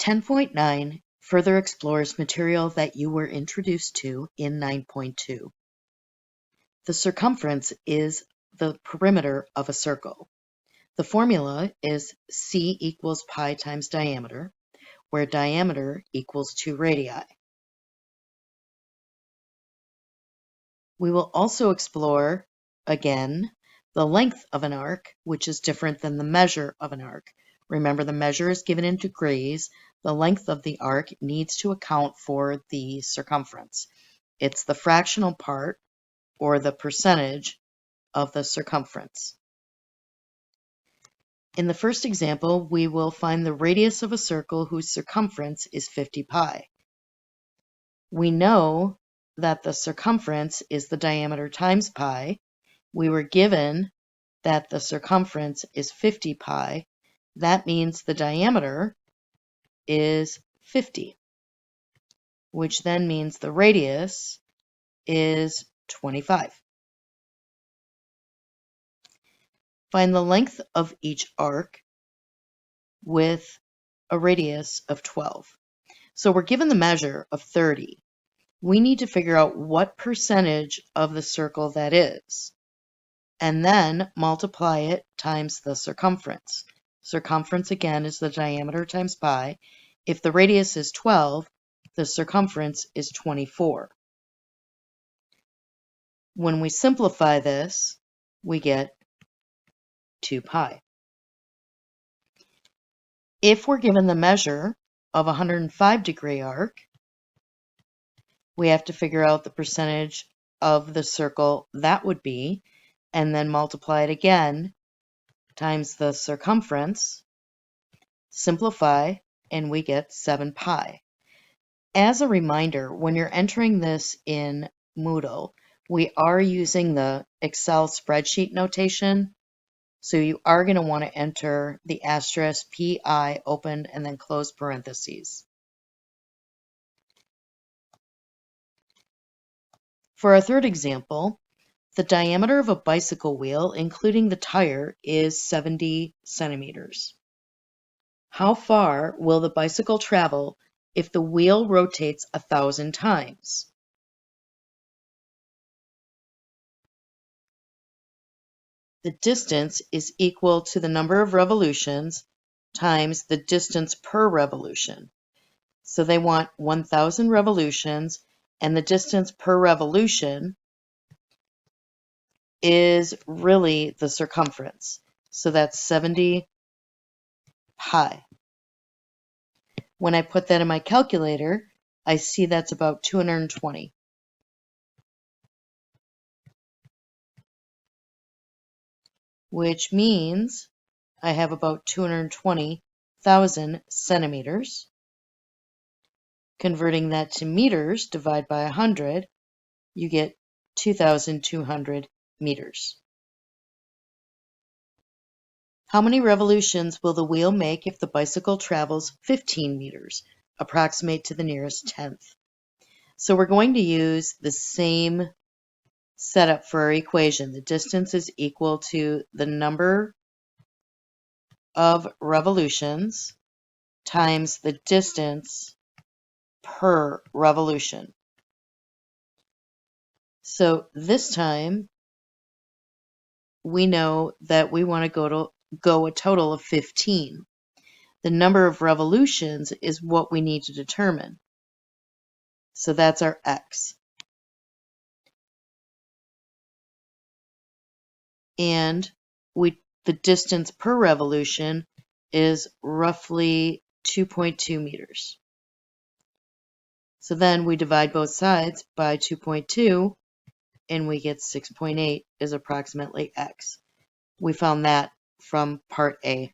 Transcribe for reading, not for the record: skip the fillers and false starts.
10.9 further explores material that you were introduced to in 9.2. The circumference is the perimeter of a circle. The formula is c equals pi times diameter, where diameter equals 2 radii. We will also explore, again, the length of an arc, which is different than the measure of an arc. Remember, the measure is given in degrees. The length of the arc needs to account for the circumference. It's the fractional part, or the percentage, of the circumference. In the first example, we will find the radius of a circle whose circumference is 50 pi. We know that the circumference is the diameter times pi. We were given that the circumference is 50 pi. That means the diameter is 50, which then means the radius is 25. Find the length of each arc with a radius of 12. So we're given the measure of 30. We need to figure out what percentage of the circle that is, and then multiply it times the circumference. Circumference, again, is the diameter times pi. If the radius is 12, the circumference is 24. When we simplify this, we get 2 pi. If we're given the measure of a 105-degree arc, we have to figure out the percentage of the circle that would be, and then multiply it again times the circumference, simplify, and we get 7 pi. As a reminder, when you're entering this in Moodle, we are using the Excel spreadsheet notation, so you are going to want to enter the asterisk pi open and then close parentheses. For our third example, the diameter of a bicycle wheel, including the tire, is 70 centimeters. How far will the bicycle travel if the wheel rotates 1,000 times? The distance is equal to the number of revolutions times the distance per revolution. So they want 1,000 revolutions, and the distance per revolution is really the circumference. So that's 70 pi. When I put that in my calculator, I see that's about 220. Which means I have about 220,000 centimeters. Converting that to meters, divide by 100, you get 2,200 meters. How many revolutions will the wheel make if the bicycle travels 15 meters? Approximate to the nearest tenth. So we're going to use the same setup for our equation. The distance is equal to the number of revolutions times the distance per revolution. So this time, we know that we want to go a total of 15. The number of revolutions is what we need to determine. So that's our x. And the distance per revolution is roughly 2.2 meters. So then we divide both sides by 2.2, and we get 6.8 is approximately x. We found that from part A.